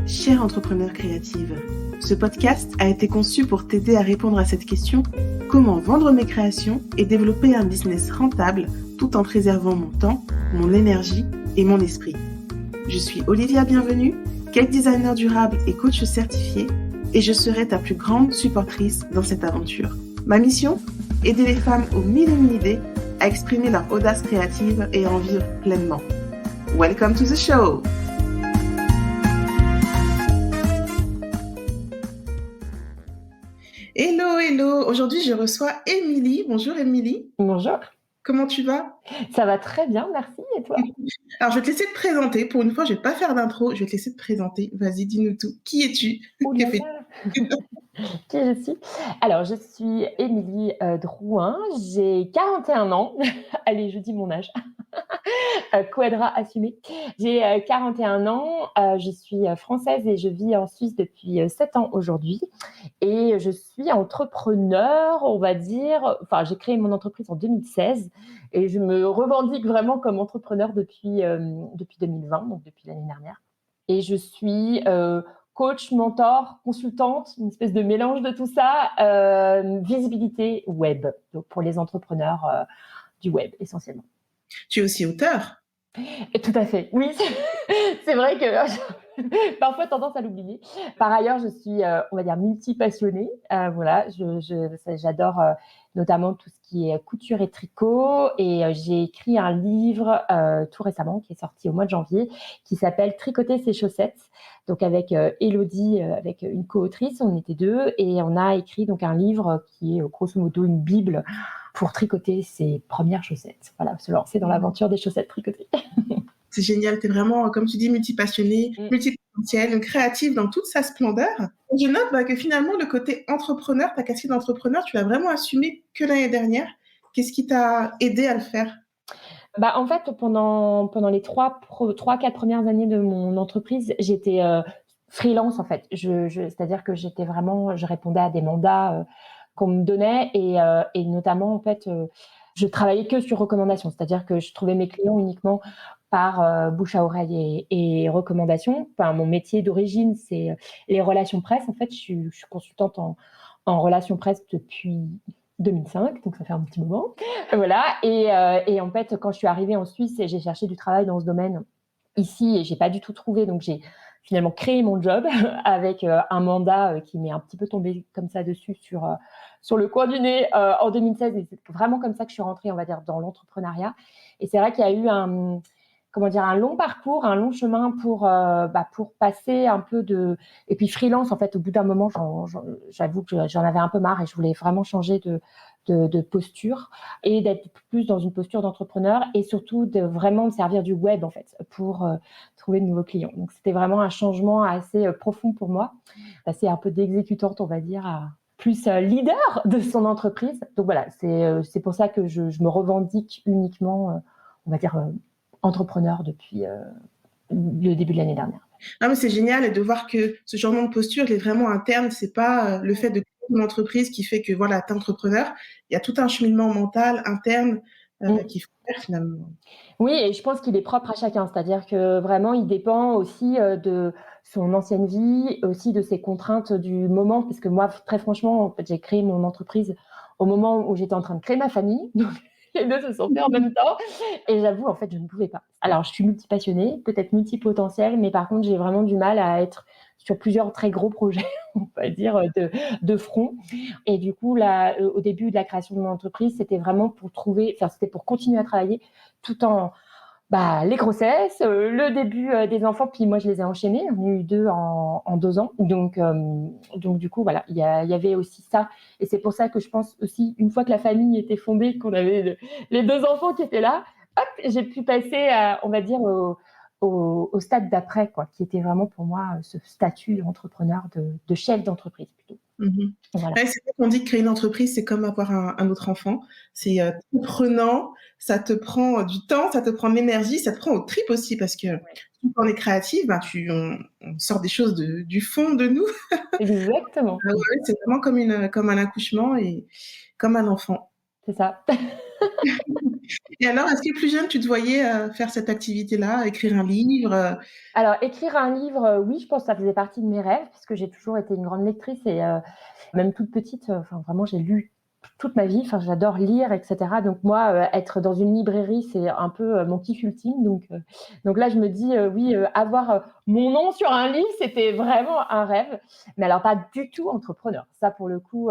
Chère entrepreneur créative, ce podcast a été conçu pour t'aider à répondre à cette question: comment vendre mes créations et développer un business rentable tout en préservant mon temps, mon énergie et mon esprit. Je suis Olivia Bienvenue, cake designer durable et coach certifié, et je serai ta plus grande supportrice dans cette aventure. Ma mission: aider les femmes aux mille et une idées à exprimer leur audace créative et à en vivre pleinement. Welcome to the show! Hello, hello! Aujourd'hui, je reçois Émilie. Bonjour Émilie. Bonjour, Comment tu vas? ça va très bien, merci et toi? Alors, je vais te laisser te présenter. Pour une fois, je vais pas faire d'intro. Je vais te laisser te présenter. Vas-y, dis-nous tout. Qui es-tu? Ouh Que là fais-tu? là! Qui je suis? Alors je suis Émilie, Drouin, j'ai 41 ans. Allez, je dis mon âge, quadra assumé. J'ai, 41 ans, je suis, française et je vis en Suisse depuis, 7 ans aujourd'hui et je suis entrepreneur, on va dire. Enfin, j'ai créé mon entreprise en 2016 et je me revendique vraiment comme entrepreneur depuis 2020, donc depuis l'année dernière. Et je suis coach, mentor, consultante, une espèce de mélange de tout ça, visibilité web, donc pour les entrepreneurs du web essentiellement. Tu es aussi auteur. Et tout à fait, oui, c'est vrai que j'ai parfois tendance à l'oublier. Par ailleurs, je suis, on va dire, multi-passionnée. Voilà, j'adore notamment tout ce qui est couture et tricot. Et j'ai écrit un livre tout récemment qui est sorti au mois de janvier, qui s'appelle Tricoter ses chaussettes. Donc avec Élodie, avec une co-autrice, on était deux, et on a écrit donc un livre qui est grosso modo une bible pour tricoter ses premières chaussettes. Voilà, se lancer dans l'aventure des chaussettes tricotées. C'est génial. Tu es vraiment, comme tu dis, multipassionnée, Mm. multipotentielle, créative dans toute sa splendeur. Et je note que finalement, le côté entrepreneur, ta casquette d'entrepreneur, tu l'as vraiment assumé que l'année dernière. Qu'est-ce qui t'a aidé à le faire? Bah, en fait, pendant les 3-4 premières années de mon entreprise, j'étais freelance en fait. C'est-à-dire que je répondais à des mandats qu'on me donnait, et notamment en fait, je travaillais que sur recommandation. C'est-à-dire que je trouvais mes clients uniquement par bouche à oreille et recommandation. Enfin, mon métier d'origine, c'est les relations presse. En fait, je suis consultante en relations presse depuis 2005, donc ça fait un petit moment. Voilà. Et en fait, quand je suis arrivée en Suisse, j'ai cherché du travail dans ce domaine ici et j'ai pas du tout trouvé. Donc j'ai finalement créé mon job avec un mandat qui m'est un petit peu tombé comme ça dessus sur le coin du nez en 2016. Et c'est vraiment comme ça que je suis rentrée, on va dire, dans l'entrepreneuriat. Et c'est vrai qu'il y a eu un long parcours, un long chemin pour passer un peu de. Et puis freelance, en fait, au bout d'un moment, j'avoue que j'en avais un peu marre et je voulais vraiment changer de posture et d'être plus dans une posture d'entrepreneur, et surtout de vraiment me servir du web en fait pour trouver de nouveaux clients. Donc c'était vraiment un changement assez profond pour moi, passer un peu d'exécutante, on va dire, à plus leader de son entreprise. Donc voilà, c'est pour ça que je me revendique uniquement, on va dire, entrepreneur depuis le début de l'année dernière. Ah, mais c'est génial, et de voir que ce changement de posture, il est vraiment interne. C'est pas le fait de créer une entreprise qui fait que voilà, tu es entrepreneur. Il y a tout un cheminement mental interne Mm. qu'il faut faire finalement. Oui, et je pense qu'il est propre à chacun. C'est-à-dire que vraiment, il dépend aussi de son ancienne vie, aussi de ses contraintes du moment. Parce que moi, très franchement, en fait, j'ai créé mon entreprise au moment où j'étais en train de créer ma famille. Donc, les deux se sont faits en même temps. Et j'avoue, en fait, je ne pouvais pas. Alors, je suis multipassionnée, peut-être multipotentielle, mais par contre, j'ai vraiment du mal à être sur plusieurs très gros projets, on va dire, de front. Et du coup, là, au début de la création de mon entreprise, c'était vraiment c'était pour continuer à travailler tout en les grossesses, le début des enfants, puis moi je les ai enchaînés, j'en ai eu 2 en 2 ans. Donc du coup voilà, il y avait aussi ça, et c'est pour ça que je pense aussi, une fois que la famille était fondée, qu'on avait les 2 enfants qui étaient là, hop, j'ai pu passer à, on va dire, au stade d'après quoi, qui était vraiment pour moi ce statut d'entrepreneur, de chef d'entreprise plutôt. Mhm. Voilà. Ouais, c'est vrai qu'on dit que créer une entreprise, c'est comme avoir un autre enfant. C'est tout prenant, ça te prend du temps, ça te prend de l'énergie, ça te prend aux tripes aussi, parce que quand on est créatif, on sort des choses du fond de nous. Exactement. Ah ouais, c'est vraiment comme un accouchement et comme un enfant. c'est ça. Et alors, est-ce que plus jeune, tu te voyais faire cette activité-là, écrire un livre Alors écrire un livre, oui, je pense que ça faisait partie de mes rêves puisque j'ai toujours été une grande lectrice et même toute petite, enfin vraiment j'ai lu toute ma vie, enfin j'adore lire et cetera. Donc moi, être dans une librairie, c'est un peu, mon kiff ultime. Donc là, je me dis, oui, avoir, mon nom sur un livre, c'était vraiment un rêve. Mais alors pas du tout entrepreneur. Ça pour le coup,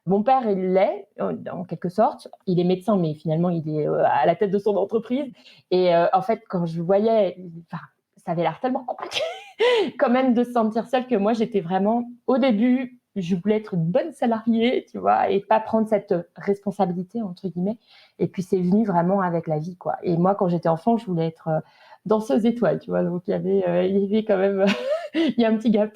mon père, il l'est, en quelque sorte. Il est médecin, mais finalement, il est, à la tête de son entreprise et en fait, quand je voyais enfin, ça avait l'air tellement compliqué quand même de se sentir seule que moi, j'étais vraiment au début, je voulais être une bonne salariée, tu vois, et pas prendre cette responsabilité, entre guillemets. Et puis, c'est venu vraiment avec la vie, quoi. Et moi, quand j'étais enfant, je voulais être danseuse étoile, tu vois. Donc, il y avait quand même, il y a un petit gap.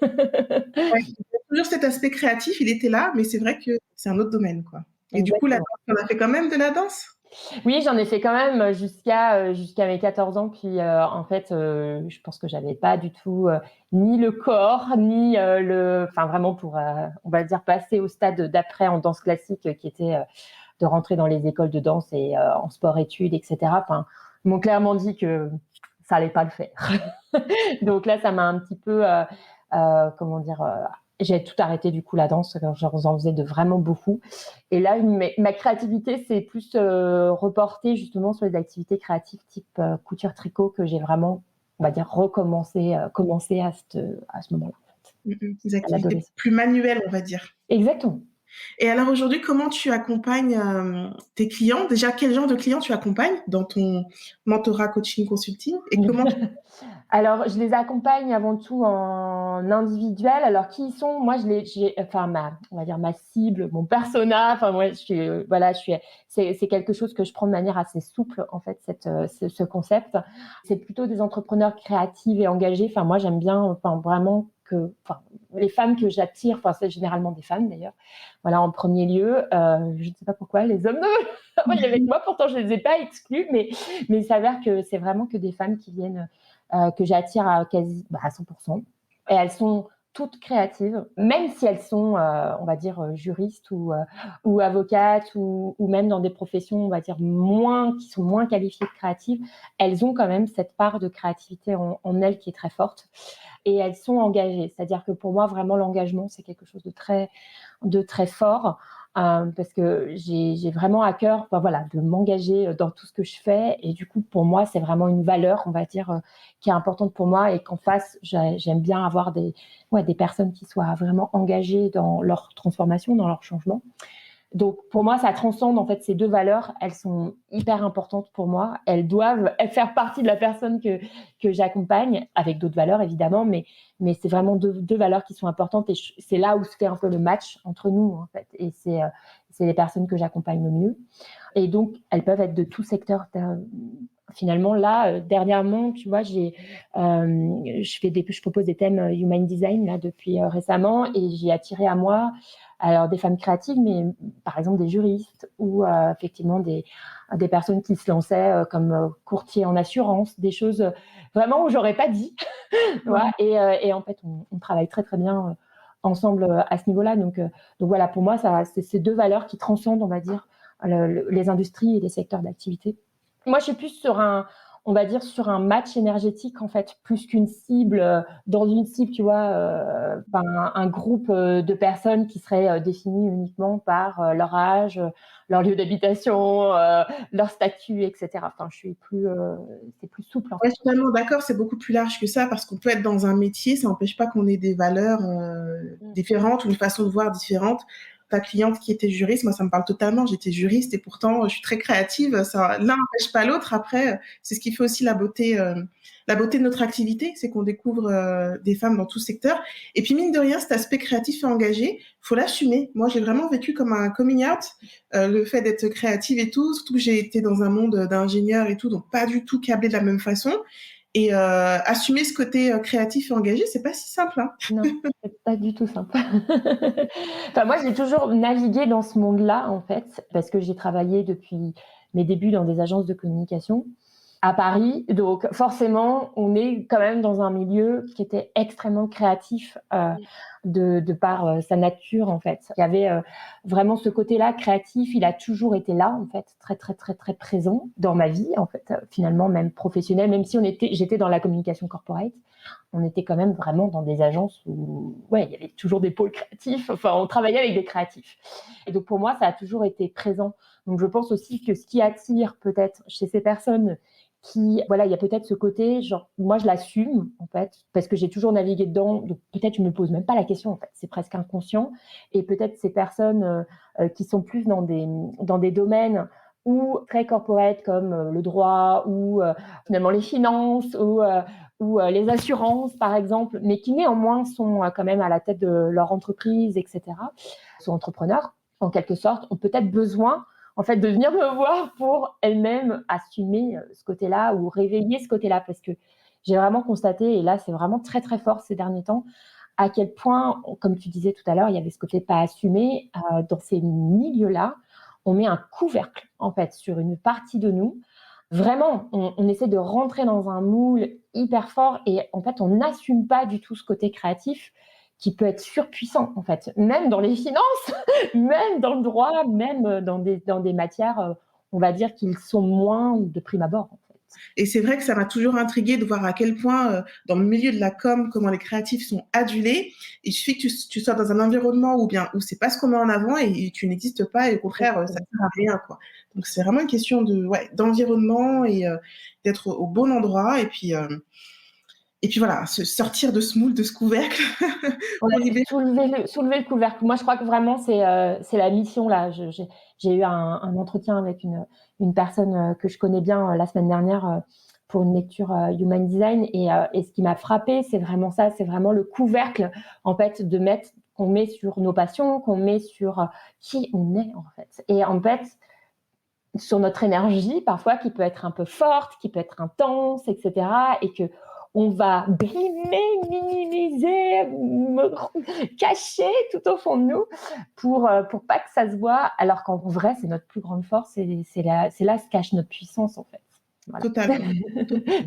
Ouais, il y a toujours cet aspect créatif, il était là, mais c'est vrai que c'est un autre domaine, quoi. Et du coup, la Exactement. danse, on a fait quand même de la danse? Oui, j'en ai fait quand même jusqu'à mes 14 ans. Puis, en fait, je pense que j'avais pas du tout ni le corps, ni enfin vraiment pour, on va dire, passer au stade d'après en danse classique, qui était de rentrer dans les écoles de danse et en sport-études, etc. Enfin, ils m'ont clairement dit que ça allait pas le faire. Donc là, ça m'a un petit peu, comment dire, j'ai tout arrêté du coup la danse, j'en faisais de vraiment beaucoup. Et là, ma créativité s'est plus reportée justement sur les activités créatives type couture tricot que j'ai vraiment, on va dire, commencé à ce moment-là, en fait, Des à activités l'adolescence. plus manuelles, on va dire. Exactement. Et alors aujourd'hui, comment tu accompagnes tes clients? Déjà, quel genre de clients tu accompagnes dans ton mentorat coaching consulting et comment tu... Alors, je les accompagne avant tout en individuel. Alors, qui ils sont? Moi, enfin, on va dire ma cible, mon persona. Enfin, moi, c'est quelque chose que je prends de manière assez souple, en fait, ce concept. C'est plutôt des entrepreneurs créatifs et engagés. Enfin, moi, j'aime bien, enfin, vraiment enfin, les femmes que j'attire, enfin, c'est généralement des femmes d'ailleurs. Voilà, en premier lieu. Je ne sais pas pourquoi les hommes ne veulent pas travailler avec moi. Pourtant, je les ai pas exclus, mais il s'avère que c'est vraiment que des femmes qui viennent que j'attire à 100%. Et elles sont toutes créatives, même si elles sont, on va dire, juristes ou avocates ou même dans des professions, on va dire, qui sont moins qualifiées de créatives, elles ont quand même cette part de créativité en elles qui est très forte. Et elles sont engagées. C'est-à-dire que pour moi, vraiment, l'engagement, c'est quelque chose de très fort. Parce que j'ai vraiment à cœur, enfin, voilà, de m'engager dans tout ce que je fais. Et du coup, pour moi, c'est vraiment une valeur, on va dire, qui est importante pour moi. Et qu'en face, j'aime bien avoir des personnes qui soient vraiment engagées dans leur transformation, dans leur changement. Donc, pour moi, ça transcende en fait ces deux valeurs. Elles sont hyper importantes pour moi. Elles doivent faire partie de la personne que j'accompagne, avec d'autres valeurs évidemment, mais c'est vraiment deux valeurs qui sont importantes. Et c'est là où se fait un peu le match entre nous en fait. Et c'est les personnes que j'accompagne le mieux. Et donc, elles peuvent être de tout secteur. Finalement, là, dernièrement, tu vois, je propose des thèmes Human Design là depuis récemment, et j'ai attiré à moi alors des femmes créatives, mais par exemple des juristes ou effectivement des personnes qui se lançaient comme courtiers en assurance, des choses vraiment où j'aurais pas dit, tu vois. Et en fait, on travaille très très bien ensemble à ce niveau-là. Donc voilà, pour moi, c'est ces deux valeurs qui transcendent, on va dire, les industries et les secteurs d'activité. Moi, je suis plus on va dire, sur un match énergétique, en fait, plus qu'une cible, dans une cible, tu vois, un groupe de personnes qui seraient définies uniquement par leur âge, leur lieu d'habitation, leur statut, etc. Enfin, c'est plus souple, en Ouais, fait. je suis totalement d'accord, c'est beaucoup plus large que ça parce qu'on peut être dans un métier, ça n'empêche pas qu'on ait des valeurs différentes ou une façon de voir différente. Ta cliente qui était juriste, moi ça me parle totalement, j'étais juriste et pourtant je suis très créative, ça, l'un n'empêche pas l'autre. Après, c'est ce qui fait aussi la beauté de notre activité, c'est qu'on découvre des femmes dans tout secteur. Et puis mine de rien, cet aspect créatif et engagé, faut l'assumer. Moi j'ai vraiment vécu comme un coming out, le fait d'être créative et tout, surtout que j'ai été dans un monde d'ingénieurs et tout, donc pas du tout câblé de la même façon. Et assumer ce côté créatif et engagé, c'est pas si simple, hein. Non, c'est pas du tout simple. Enfin, moi, j'ai toujours navigué dans ce monde-là, en fait, parce que j'ai travaillé depuis mes débuts dans des agences de communication. à Paris. Donc, forcément, on est quand même dans un milieu qui était extrêmement créatif de par sa nature, en fait. Il y avait vraiment ce côté-là créatif. Il a toujours été là, en fait, très, très, très, très présent dans ma vie, en fait, finalement, même professionnelle, même si j'étais dans la communication corporate. On était quand même vraiment dans des agences où, ouais, il y avait toujours des pôles créatifs. Enfin, on travaillait avec des créatifs. Et donc, pour moi, ça a toujours été présent. Donc, je pense aussi que ce qui attire peut-être chez ces personnes voilà, il y a peut-être ce côté, genre, moi, je l'assume, en fait, parce que j'ai toujours navigué dedans. Donc, peut-être, je me pose même pas la question, en fait. C'est presque inconscient. Et peut-être ces personnes qui sont plus dans des domaines ou très corporate comme le droit ou finalement les finances ou les assurances, par exemple, mais qui néanmoins sont quand même à la tête de leur entreprise, etc., sont entrepreneurs, en quelque sorte, ont peut-être besoin en fait, de venir me voir pour elle-même assumer ce côté-là ou réveiller ce côté-là. Parce que j'ai vraiment constaté, et là, c'est vraiment très, très fort ces derniers temps, à quel point, comme tu disais tout à l'heure, il y avait ce côté pas assumé. Dans ces milieux-là, on met un couvercle, en fait, sur une partie de nous. Vraiment, on essaie de rentrer dans un moule hyper fort et en fait, on n'assume pas du tout ce côté créatif qui peut être surpuissant, en fait, même dans les finances, même dans le droit, même dans des matières, on va dire, qu'ils sont moins de prime abord, en fait. Et c'est vrai que ça m'a toujours intriguée de voir à quel point, dans le milieu de la com, comment les créatifs sont adulés. Il suffit que tu sois dans un environnement où c'est pas ce qu'on met en avant et tu n'existes pas et au contraire, ça sert à rien, quoi. Donc c'est vraiment une question d'environnement et d'être au bon endroit et puis voilà, se sortir de ce moule, de ce couvercle. Ouais, Pour libérer. soulever le couvercle. Moi, je crois que vraiment, c'est la mission, là. J'ai eu un entretien avec une personne que je connais bien la semaine dernière pour une lecture Human Design. Et ce qui m'a frappé, c'est vraiment ça. C'est vraiment le couvercle, en fait, qu'on met sur nos passions, qu'on met sur qui on est, en fait. Et en fait, sur notre énergie, parfois, qui peut être un peu forte, qui peut être intense, etc. Et que on va brimer, minimiser, cacher tout au fond de nous pour pas que ça se voit, alors qu'en vrai, c'est notre plus grande force, c'est là se cache notre puissance, en fait. Voilà. Totalement.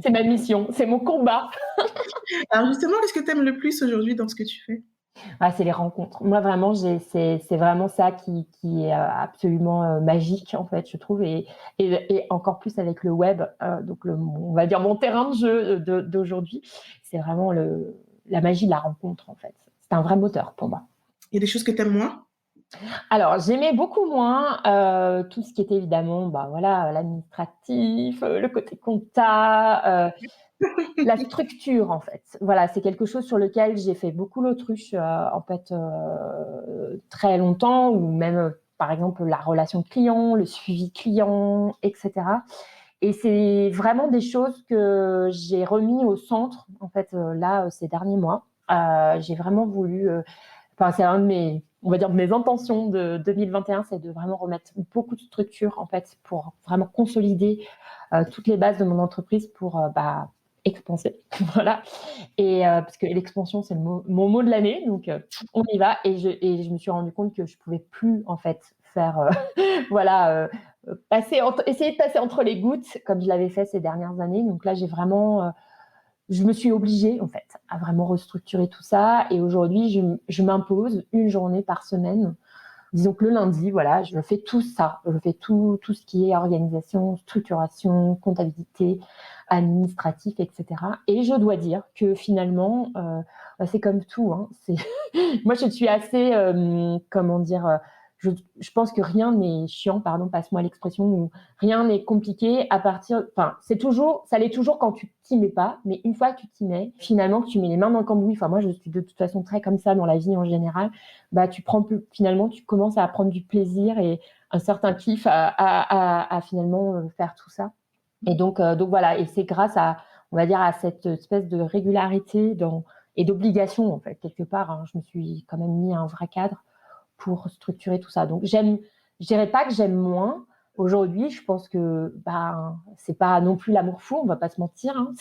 C'est ma mission, c'est mon combat. Alors justement, qu'est-ce que tu aimes le plus aujourd'hui dans ce que tu fais? Ah, c'est les rencontres. Moi, vraiment, c'est vraiment ça qui est absolument magique, en fait, je trouve, et encore plus avec le web. Donc, on va dire mon terrain de jeu d'aujourd'hui, c'est vraiment la magie de la rencontre, en fait. C'est un vrai moteur pour moi. Il y a des choses que tu aimes moins? Alors, j'aimais beaucoup moins tout ce qui était évidemment, bah voilà, l'administratif, le côté compta, la structure, en fait. Voilà, c'est quelque chose sur lequel j'ai fait beaucoup l'autruche, en fait, très longtemps, ou même, par exemple, la relation client, le suivi client, etc. Et c'est vraiment des choses que j'ai remis au centre, en fait, là, ces derniers mois. J'ai vraiment voulu, enfin, c'est un de on va dire, mes intentions de 2021, c'est de vraiment remettre beaucoup de structure, en fait, pour vraiment consolider toutes les bases de mon entreprise pour, expanser. Voilà. Et parce que l'expansion, c'est mon mot de l'année, donc on y va. Et je me suis rendu compte que je pouvais plus, en fait, faire, voilà, essayer de passer entre les gouttes, comme je l'avais fait ces dernières années. Donc là, je me suis obligée, en fait, à vraiment restructurer tout ça. Et aujourd'hui, je m'impose une journée par semaine. Disons que le lundi, voilà, je fais tout ça. Je fais tout ce qui est organisation, structuration, comptabilité, administratif, etc. Et je dois dire que finalement, c'est comme tout, hein. Moi, je suis assez, comment dire, je pense que rien n'est chiant, pardon, passe-moi l'expression, ou rien n'est compliqué enfin, ça l'est toujours quand tu t'y mets pas, mais une fois que tu t'y mets, finalement, que tu mets les mains dans le cambouis, enfin, moi, je suis de toute façon très comme ça dans la vie en général, bah, finalement, tu commences à prendre du plaisir et un certain kiff à finalement faire tout ça. Et donc voilà, et c'est grâce on va dire, à cette espèce de régularité et d'obligation, en fait, quelque part, hein, je me suis quand même mis un vrai cadre pour structurer tout ça. Donc je dirais pas que j'aime moins. Aujourd'hui, je pense que c'est pas non plus l'amour fou, on va pas se mentir, hein.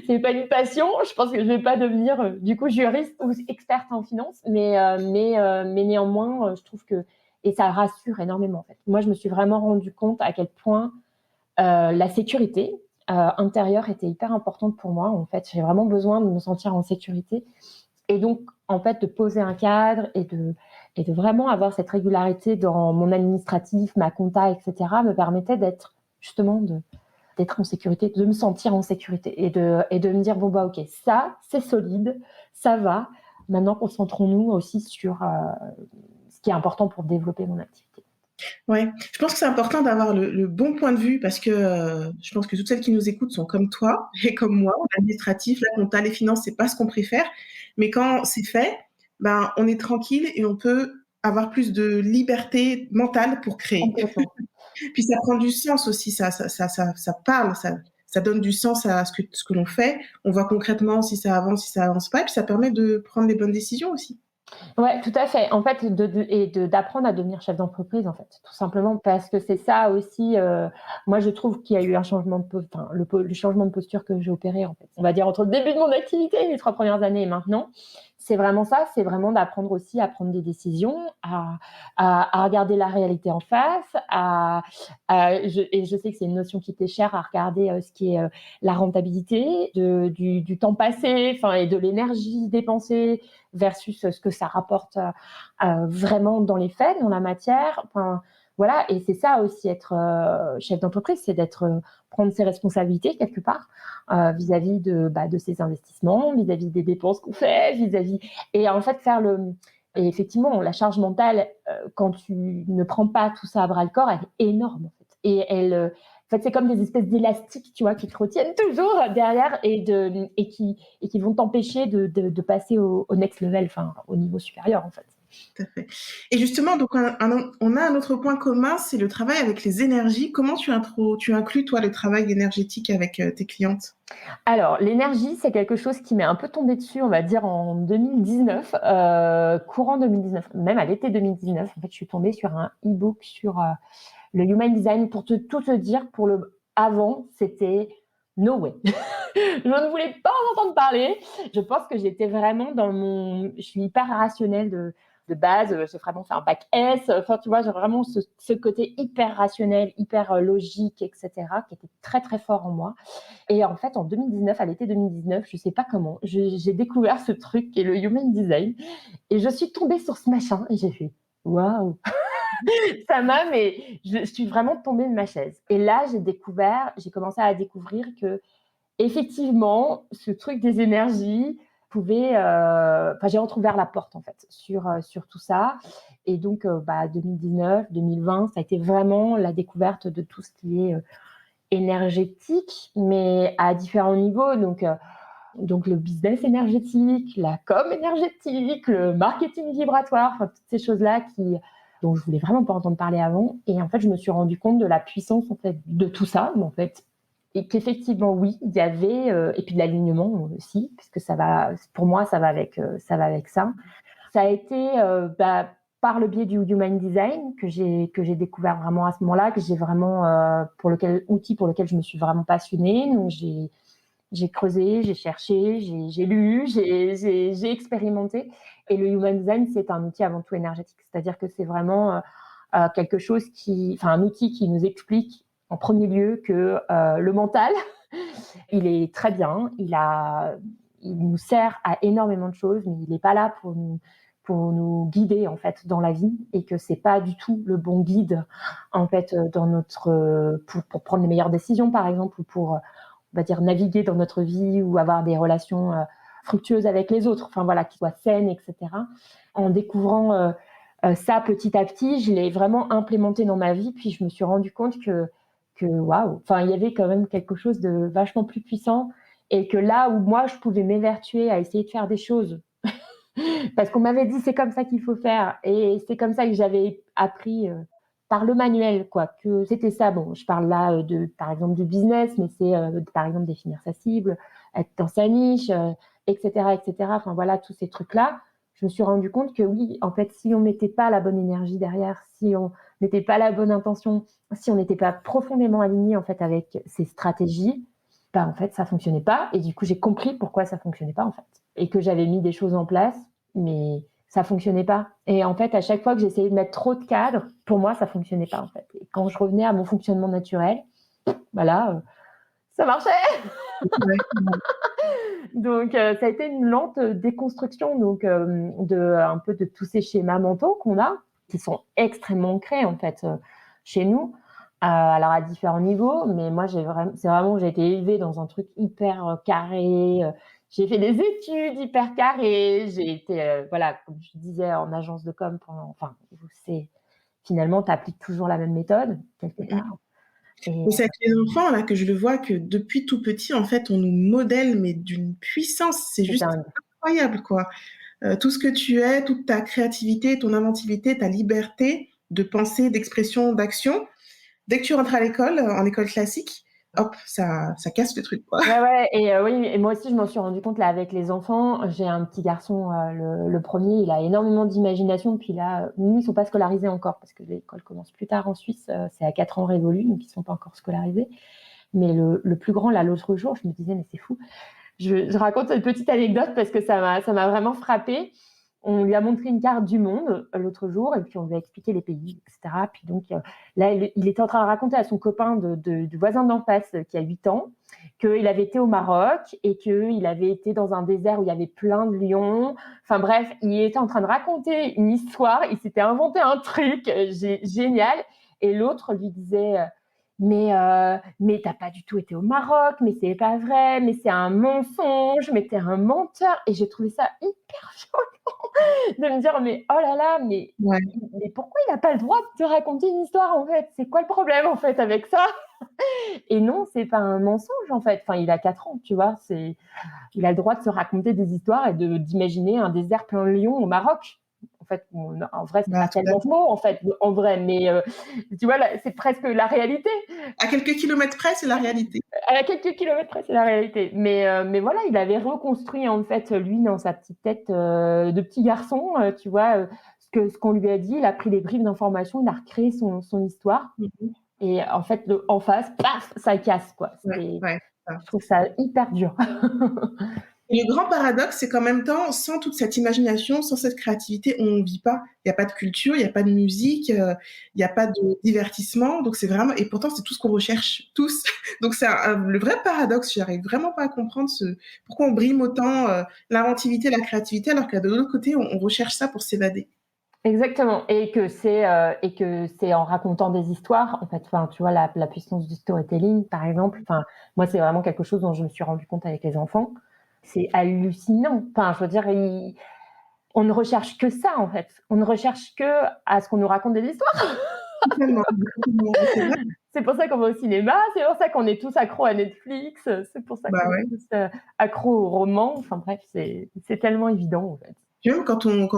C'est pas une passion. Je pense que je vais pas devenir du coup juriste ou experte en finance, mais néanmoins, je trouve que et ça rassure énormément, en fait. Moi, je me suis vraiment rendu compte à quel point la sécurité, intérieure était hyper importante pour moi. En fait, j'ai vraiment besoin de me sentir en sécurité. Et donc, en fait, de poser un cadre et de vraiment avoir cette régularité dans mon administratif, ma compta, etc., me permettait d'être en sécurité, de me sentir en sécurité et de me dire, bon, bah, ok, ça, c'est solide, ça va. Maintenant, concentrons-nous aussi sur ce qui est important pour développer mon activité. Ouais, je pense que c'est important d'avoir le bon point de vue parce que je pense que toutes celles qui nous écoutent sont comme toi et comme moi. L'administratif, la compta, les finances, c'est pas ce qu'on préfère. Mais quand c'est fait, ben, on est tranquille et on peut avoir plus de liberté mentale pour créer. Complètement. Puis ça prend du sens aussi, ça parle, ça donne du sens à ce que l'on fait. On voit concrètement si ça avance pas, et puis ça permet de prendre les bonnes décisions aussi. Ouais, tout à fait. En fait, d'apprendre à devenir chef d'entreprise, en fait, tout simplement parce que c'est ça aussi. Moi, je trouve qu'il y a eu un changement le changement de posture que j'ai opéré, en fait. On va dire entre le début de mon activité, les 3 premières années et maintenant. C'est vraiment ça, c'est vraiment d'apprendre aussi à prendre des décisions, à regarder la réalité en face, et je sais que c'est une notion qui t'est chère, à regarder ce qui est la rentabilité, du temps passé, enfin, et de l'énergie dépensée versus ce que ça rapporte vraiment dans les faits, dans la matière. Enfin, voilà, et c'est ça aussi être chef d'entreprise, c'est prendre ses responsabilités quelque part vis-à-vis de ses investissements, vis-à-vis des dépenses qu'on fait, et en fait et effectivement la charge mentale quand tu ne prends pas tout ça à bras le corps, elle est énorme en fait. Et en fait, c'est comme des espèces d'élastiques, tu vois, qui te retiennent toujours derrière et qui vont t'empêcher de passer au next level, enfin, au niveau supérieur, en fait. Tout à fait. Et justement, donc on a un autre point commun, c'est le travail avec les énergies. Comment tu inclus, toi, le travail énergétique avec tes clientes? Alors, l'énergie, c'est quelque chose qui m'est un peu tombé dessus, on va dire, en 2019, courant 2019, même à l'été 2019. En fait, je suis tombée sur un e-book sur le Human Design. Pour tout te dire, avant, c'était no way. Je ne voulais pas en entendre parler. Je pense que j'étais vraiment je suis hyper rationnelle de base. J'ai vraiment fait un bac S. Enfin, tu vois, j'ai vraiment ce côté hyper rationnel, hyper logique, etc., qui était très, très fort en moi. Et en fait, en 2019, à l'été 2019, je sais pas comment, j'ai découvert ce truc qui est le Human Design. Et je suis tombée sur ce machin et j'ai fait waouh! Mais je suis vraiment tombée de ma chaise. Et là, j'ai commencé à découvrir que effectivement, ce truc des énergies pouvait, j'ai entrouvert la porte en fait sur tout ça. Et donc, 2019, 2020, ça a été vraiment la découverte de tout ce qui est énergétique, mais à différents niveaux. Donc le business énergétique, la com énergétique, le marketing vibratoire, enfin, toutes ces choses-là dont je voulais vraiment pas entendre parler avant. Et en fait, je me suis rendu compte de la puissance en fait de tout ça, en fait, et qu'effectivement oui, il y avait et puis de l'alignement aussi, puisque pour moi, ça va avec ça. Ça a été par le biais du Human Design que j'ai découvert vraiment à ce moment-là, que j'ai vraiment outil pour lequel je me suis vraiment passionnée. Donc j'ai creusé, j'ai cherché, j'ai lu, j'ai expérimenté. Et le Human Design, c'est un outil avant tout énergétique. C'est-à-dire que c'est vraiment un outil qui nous explique en premier lieu que le mental, il est très bien, il nous sert à énormément de choses, mais il n'est pas là pour nous guider en fait dans la vie, et que c'est pas du tout le bon guide en fait pour prendre les meilleures décisions par exemple, ou pour on va dire naviguer dans notre vie ou avoir des relations fructueuses avec les autres, enfin voilà, qui soient saines, etc. En découvrant ça petit à petit, je l'ai vraiment implémenté dans ma vie, puis je me suis rendu compte que waouh, enfin il y avait quand même quelque chose de vachement plus puissant, et que là où moi je pouvais m'évertuer à essayer de faire des choses parce qu'on m'avait dit c'est comme ça qu'il faut faire, et c'est comme ça que j'avais appris par le manuel, quoi, que c'était ça. Bon, je parle là par exemple du business, mais c'est par exemple définir sa cible, être dans sa niche, etc., etc. Enfin voilà, tous ces trucs-là. Je me suis rendu compte que oui, en fait, si on mettait pas la bonne énergie derrière, si on mettait pas la bonne intention, si on n'était pas profondément aligné en fait avec ces stratégies, en fait, ça fonctionnait pas. Et du coup, j'ai compris pourquoi ça fonctionnait pas en fait, et que j'avais mis des choses en place, mais ça fonctionnait pas. Et en fait, à chaque fois que j'essayais de mettre trop de cadres, pour moi, ça fonctionnait pas en fait. Et quand je revenais à mon fonctionnement naturel, voilà, Ça marchait. Ouais, ouais. Donc, ça a été une lente déconstruction donc, un peu de tous ces schémas mentaux qu'on a, qui sont extrêmement ancrés en fait chez nous. Alors à différents niveaux, mais moi c'est vraiment j'ai été élevée dans un truc hyper carré. J'ai fait des études hyper carrées. J'ai été voilà, comme je disais, en agence de com pendant. Enfin, c'est finalement tu appliques toujours la même méthode quelque Mmh. part. Et Mais c'est avec les enfants là que je le vois que depuis tout petit, en fait, on nous modèle, mais d'une puissance, c'est c'est juste dingue. incroyable, quoi. Tout ce que tu es, toute ta créativité, ton inventivité, ta liberté de pensée, d'expression, d'action. Dès que tu rentres à l'école, en école classique, hop, ça casse le truc, quoi. Ouais, ouais, et oui, et moi aussi, je m'en suis rendu compte là avec les enfants. J'ai un petit garçon, le premier, il a énormément d'imagination. Puis là, nous, ils sont pas scolarisés encore parce que l'école commence plus tard en Suisse. C'est à 4 ans révolus, donc ils sont pas encore scolarisés. Mais le plus grand, là, l'autre jour, je me disais, mais c'est fou. Je raconte une petite anecdote parce que ça m'a vraiment frappée. On lui a montré une carte du monde l'autre jour et puis on lui a expliqué les pays, etc. Puis donc là, il était en train de raconter à son copain du voisin d'en face qui a 8 ans qu'il avait été au Maroc et qu'il avait été dans un désert où il y avait plein de lions. Enfin bref, il était en train de raconter une histoire. Il s'était inventé un truc génial. Et l'autre lui disait mais t'as pas du tout été au Maroc, mais c'est pas vrai, mais c'est un mensonge, mais t'es un menteur. Et j'ai trouvé ça hyper violent de me dire, mais oh là là, Ouais, mais pourquoi il n'a pas le droit de te raconter une histoire en fait? C'est quoi le problème en fait avec ça? Et non, c'est pas un mensonge en fait. Enfin, il a 4 ans, tu vois. Il a le droit de se raconter des histoires et d'imaginer un désert plein de lions au Maroc. En fait, en vrai, c'est bah, pas tout à tellement fait. faux en fait, en vrai, mais tu vois, là, c'est presque la réalité. À quelques kilomètres près, c'est la réalité. À quelques kilomètres près, c'est la réalité. Mais voilà, il avait reconstruit en fait lui dans sa petite tête de petit garçon, tu vois, ce qu'on lui a dit. Il a pris des bribes d'informations, il a recréé son histoire. Mmh. Et en fait, en face, paf, ça casse quoi. Ouais, ouais, c'est ça. Je trouve ça hyper dur. Et le grand paradoxe, c'est qu'en même temps, sans toute cette imagination, sans cette créativité, on ne vit pas. Il y a pas de culture, il y a pas de musique, il y a pas de divertissement. Donc c'est vraiment et pourtant c'est tout ce qu'on recherche tous. Donc c'est le vrai paradoxe. J'arrive vraiment pas à comprendre pourquoi on brime autant l'inventivité, la créativité, alors que de l'autre côté, on recherche ça pour s'évader. Exactement, et que c'est en racontant des histoires, en fait, enfin, tu vois, la puissance du storytelling, par exemple. Enfin, moi, c'est vraiment quelque chose dont je me suis rendu compte avec les enfants. C'est hallucinant. Enfin, je veux dire, on ne recherche que ça, en fait. On ne recherche que à ce qu'on nous raconte des histoires. Totalement, totalement. C'est vrai. C'est pour ça qu'on va au cinéma, c'est pour ça qu'on est tous accros à Netflix, c'est pour ça Bah qu'on est ouais. tous accros aux romans. Enfin bref, c'est tellement évident, en fait. Puis même quand on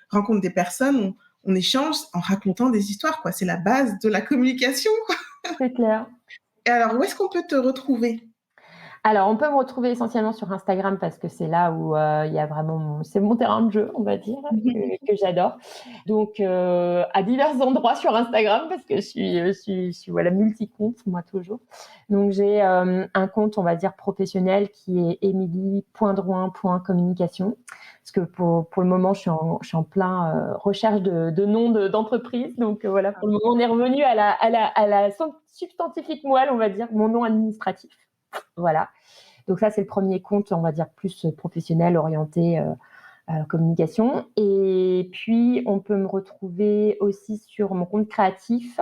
rencontre des personnes, on échange en racontant des histoires, quoi. C'est la base de la communication, quoi. C'est clair. Et alors, où est-ce qu'on peut te retrouver? Alors, on peut me retrouver essentiellement sur Instagram parce que c'est là où il y a vraiment c'est mon terrain de jeu, on va dire, que j'adore. Donc, à divers endroits sur Instagram parce que je suis voilà multi-compte moi toujours. Donc, j'ai un compte, on va dire professionnel qui est emily.drouin.communication parce que pour le moment, je suis en plein recherche de nom d'entreprise. Donc, voilà, pour le moment, on est revenu à la substantifique moelle, on va dire, mon nom administratif. Voilà. Donc ça, c'est le premier compte, on va dire, plus professionnel, orienté communication. Et puis, on peut me retrouver aussi sur mon compte créatif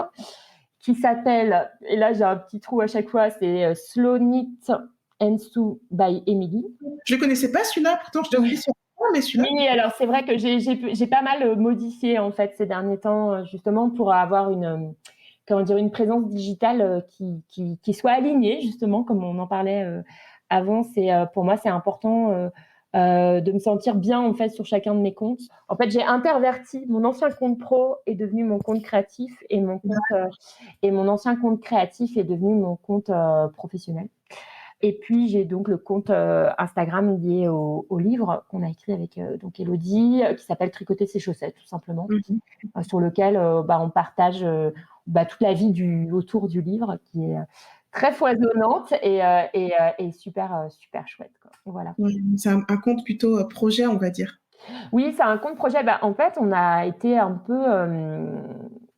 qui s'appelle, et là j'ai un petit trou à chaque fois, c'est Slownit Ensu by Emily. Je connaissais pas celui-là, pourtant je te suis sur mais celui-là, Oui, alors c'est vrai que j'ai pas mal modifié en fait ces derniers temps, justement pour avoir comment dire, une présence digitale qui soit alignée, justement, comme on en parlait avant. Pour moi, c'est important de me sentir bien en fait sur chacun de mes comptes. En fait, j'ai interverti mon ancien compte pro est devenu mon compte créatif et mon ancien compte créatif est devenu mon compte professionnel. Et puis, j'ai donc le compte Instagram lié au livre qu'on a écrit avec donc Elodie, qui s'appelle Tricoter ses chaussettes, tout simplement, mmh. sur lequel on partage toute la vie autour du livre, qui est très foisonnante et super, super chouette, quoi. Voilà. Ouais, c'est un compte plutôt, projet, on va dire. Oui, c'est un compte projet. En fait, on a été un peu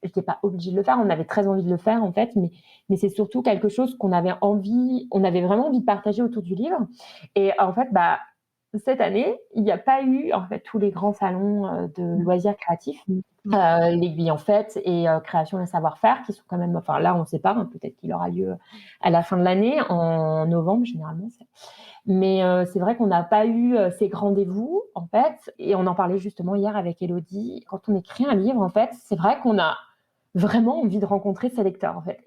n'étais pas obligée de le faire. On avait très envie de le faire, en fait, mais c'est surtout quelque chose on avait vraiment envie de partager autour du livre. Et en fait, cette année, il n'y a pas eu en fait tous les grands salons de loisirs créatifs, l'Aiguille en Fête et Création et Savoir-faire, qui sont quand même, enfin là on ne sait pas, hein, peut-être qu'il aura lieu à la fin de l'année, en novembre généralement. Mais c'est vrai qu'on n'a pas eu ces rendez-vous en fait, et on en parlait justement hier avec Élodie. Quand on écrit un livre, en fait, c'est vrai qu'on a vraiment envie de rencontrer ses lecteurs en fait,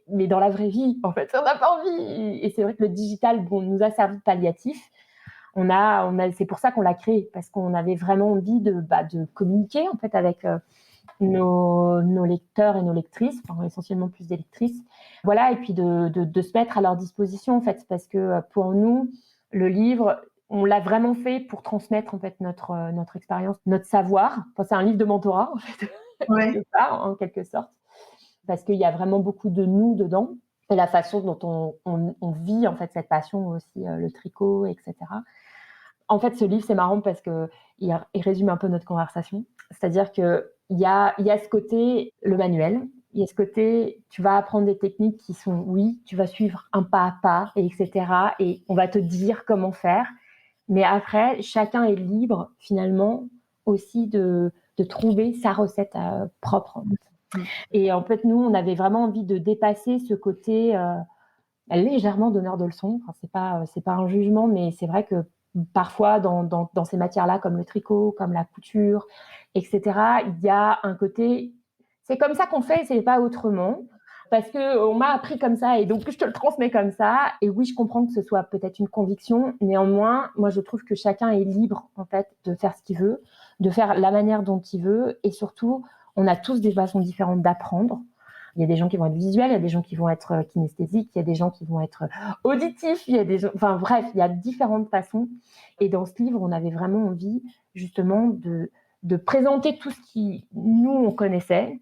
mais dans la vraie vie en fait, on n'a pas envie. Et c'est vrai que le digital, nous a servi de palliatif. C'est pour ça qu'on l'a créé, parce qu'on avait vraiment envie de communiquer en fait avec nos lecteurs et nos lectrices, enfin, essentiellement plus des lectrices, voilà, et puis de se mettre à leur disposition en fait, parce que pour nous, le livre, on l'a vraiment fait pour transmettre en fait notre expérience, notre savoir. Enfin, c'est un livre de mentorat en fait, quelque part, en quelque sorte, parce qu'il y a vraiment beaucoup de nous dedans, et la façon dont on vit en fait cette passion aussi, le tricot, etc. En fait, ce livre, c'est marrant parce qu'il résume un peu notre conversation. C'est-à-dire qu'il y a ce côté, le manuel, il y a ce côté, tu vas apprendre des techniques qui sont, oui, tu vas suivre un pas à pas, etc. Et on va te dire comment faire. Mais après, chacun est libre, finalement, aussi de trouver sa recette propre. Et en fait, nous, on avait vraiment envie de dépasser ce côté légèrement donneur de leçons. Enfin, c'est pas un jugement, mais c'est vrai que parfois, dans ces matières-là, comme le tricot, comme la couture, etc., il y a un côté, c'est comme ça qu'on fait, c'est pas autrement, parce qu'on m'a appris comme ça, et donc je te le transmets comme ça. Et oui, je comprends que ce soit peut-être une conviction, néanmoins, moi, je trouve que chacun est libre, en fait, de faire ce qu'il veut, de faire la manière dont il veut, et surtout, on a tous des façons différentes d'apprendre. Il y a des gens qui vont être visuels, il y a des gens qui vont être kinesthésiques, il y a des gens qui vont être auditifs, il y a des gens, enfin bref, il y a différentes façons. Et dans ce livre, on avait vraiment envie justement de présenter tout ce qui, nous, on connaissait,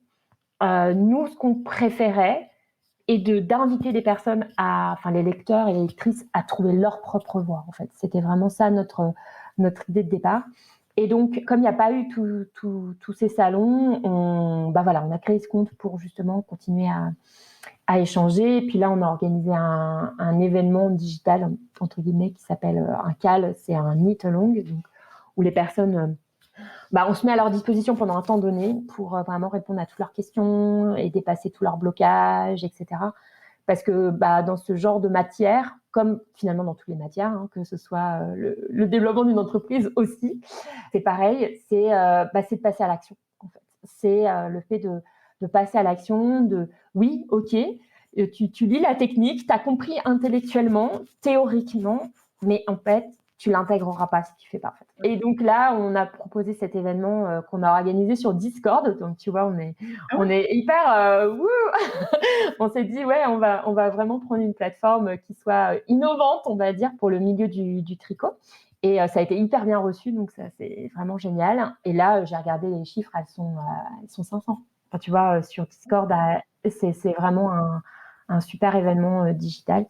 nous, ce qu'on préférait, et d'inviter des personnes, enfin les lecteurs et les lectrices, à trouver leur propre voix, en fait. C'était vraiment ça notre idée de départ. Et donc, comme il n'y a pas eu tous ces salons, on a créé ce compte pour justement continuer à échanger. Et puis là, on a organisé un événement digital, entre guillemets, qui s'appelle un CAL, c'est un knit along, donc, où les personnes, on se met à leur disposition pendant un temps donné pour vraiment répondre à toutes leurs questions et dépasser tous leurs blocages, etc. Parce que dans ce genre de matière, comme finalement dans toutes les matières, hein, que ce soit le développement d'une entreprise aussi, c'est pareil, c'est de passer à l'action. En fait. C'est le fait de passer à l'action, oui, ok, tu lis la technique, tu as compris intellectuellement, théoriquement, mais en fait, tu l'intégreras pas si tu fais pas. En fait. Et donc là, on a proposé cet événement qu'on a organisé sur Discord. Donc tu vois, on est hyper on s'est dit on va vraiment prendre une plateforme qui soit innovante, on va dire, pour le milieu du tricot. Et ça a été hyper bien reçu, donc ça c'est vraiment génial. Et là, j'ai regardé les chiffres, elles sont 500. Enfin, tu vois, sur Discord, c'est vraiment un super événement digital.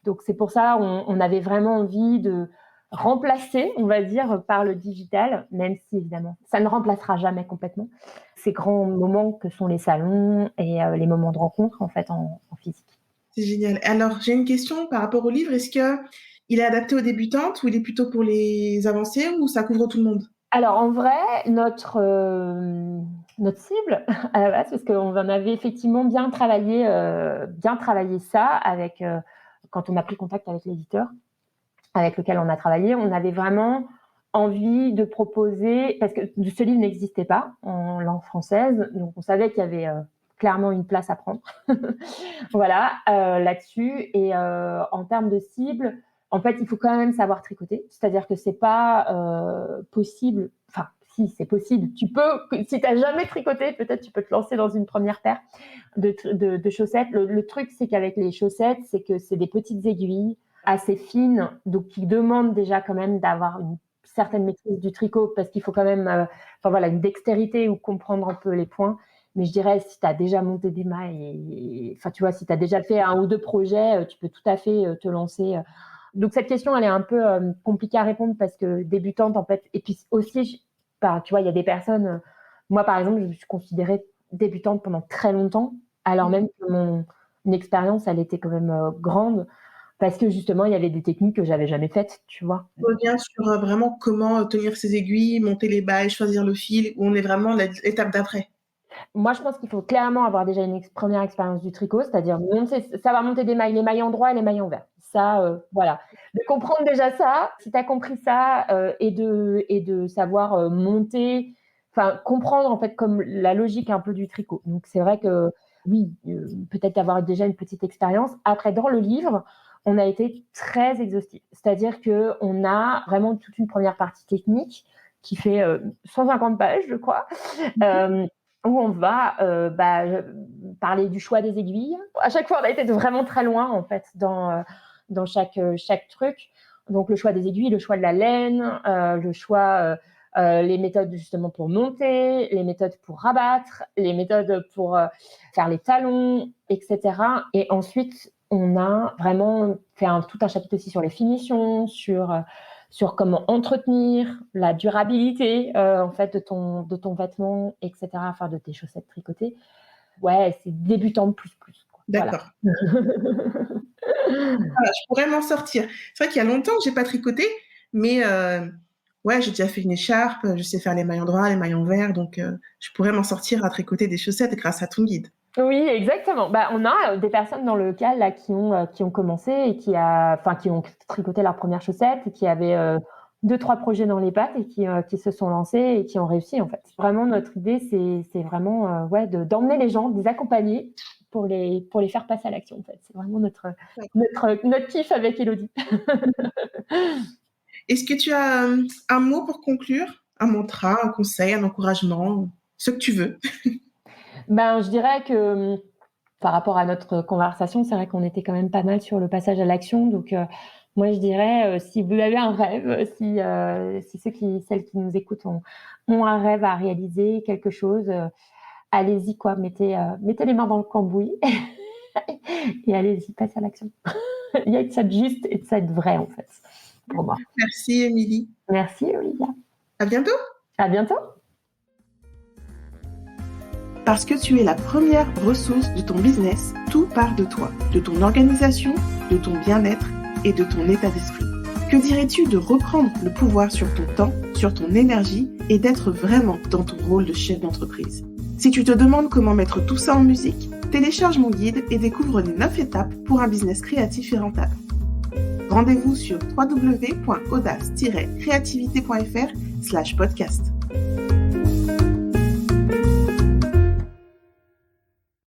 Donc c'est pour ça on avait vraiment envie de remplacer, on va dire, par le digital, même si évidemment ça ne remplacera jamais complètement ces grands moments que sont les salons et les moments de rencontre en fait en physique. C'est génial. Alors j'ai une question par rapport au livre. Est-ce qu'il est adapté aux débutantes ou il est plutôt pour les avancées ou ça couvre tout le monde? Alors en vrai, notre cible à la base, parce qu'on en avait effectivement bien travaillé ça avec quand on a pris contact avec l'éditeur avec lequel on a travaillé, on avait vraiment envie de proposer, parce que ce livre n'existait pas en langue française, donc on savait qu'il y avait clairement une place à prendre voilà, là-dessus. Et en termes de cible, en fait, il faut quand même savoir tricoter, c'est-à-dire que c'est pas possible, enfin, si, c'est possible. Tu peux, si tu n'as jamais tricoté, peut-être tu peux te lancer dans une première paire de chaussettes. Le truc, c'est qu'avec les chaussettes, c'est que c'est des petites aiguilles assez fines, donc qui demandent déjà quand même d'avoir une certaine maîtrise du tricot, parce qu'il faut quand même une dextérité ou comprendre un peu les points. Mais je dirais, si tu as déjà monté des mailles, tu vois, si tu as déjà fait 1 ou 2 projets, tu peux tout à fait te lancer. Donc cette question, elle est un peu compliquée à répondre parce que débutante, en fait. Et puis aussi, tu vois, il y a des personnes, moi par exemple, je me suis considérée débutante pendant très longtemps, alors même que mon expérience, elle était quand même grande, parce que justement, il y avait des techniques que j'avais jamais faites, tu vois. On revient sur vraiment comment tenir ses aiguilles, monter les bails, choisir le fil, où on est vraiment l'étape d'après. Moi, je pense qu'il faut clairement avoir déjà une première expérience du tricot, c'est-à-dire savoir monter des mailles, les mailles en droit et les mailles en vert. Ça, voilà. De comprendre déjà ça, si tu as compris ça, et de savoir monter, enfin comprendre en fait comme la logique un peu du tricot. Donc c'est vrai que oui, peut-être avoir déjà une petite expérience. Après, dans le livre, on a été très exhaustif. C'est-à-dire qu'on a vraiment toute une première partie technique qui fait 150 pages, je crois. Où on va parler du choix des aiguilles. À chaque fois, on a été vraiment très loin en fait dans chaque truc. Donc le choix des aiguilles, le choix de la laine, le choix, les méthodes justement pour monter, les méthodes pour rabattre, les méthodes pour faire les talons, etc. Et ensuite, on a vraiment fait tout un chapitre aussi sur les finitions, sur comment entretenir la durabilité en fait de ton vêtement, etc. Enfin de tes chaussettes tricotées. Ouais, c'est débutant plus quoi. D'accord. Voilà. Je pourrais m'en sortir. C'est vrai qu'il y a longtemps que j'ai pas tricoté, mais ouais, j'ai déjà fait une écharpe, je sais faire les mailles en droit, les mailles en vert, donc je pourrais m'en sortir à tricoter des chaussettes grâce à ton guide. Oui, exactement. On a des personnes dans le cas là qui ont commencé et qui ont tricoté leurs premières chaussettes et qui avaient 2-3 projets dans les pattes et qui se sont lancés et qui ont réussi en fait. Vraiment, notre idée, c'est vraiment d'emmener les gens, de les accompagner pour les faire passer à l'action en fait. C'est vraiment notre kiff avec Élodie. Est-ce que tu as un mot pour conclure? Un mantra, un conseil, un encouragement, ce que tu veux. Je dirais que par rapport à notre conversation, c'est vrai qu'on était quand même pas mal sur le passage à l'action. Donc, moi, je dirais, si vous avez un rêve, si celles qui nous écoutent ont un rêve à réaliser, quelque chose, allez-y, quoi. Mettez les mains dans le cambouis et allez-y, passez à l'action. Il y a de ça de juste et de ça de vrai, en fait, pour moi. Merci, Émilie. Merci, Olivia. À bientôt. À bientôt. Parce que tu es la première ressource de ton business, tout part de toi, de ton organisation, de ton bien-être et de ton état d'esprit. Que dirais-tu de reprendre le pouvoir sur ton temps, sur ton énergie et d'être vraiment dans ton rôle de chef d'entreprise? Si tu te demandes comment mettre tout ça en musique, télécharge mon guide et découvre les 9 étapes pour un business créatif et rentable. Rendez-vous sur www.audace-creativité.fr/podcast.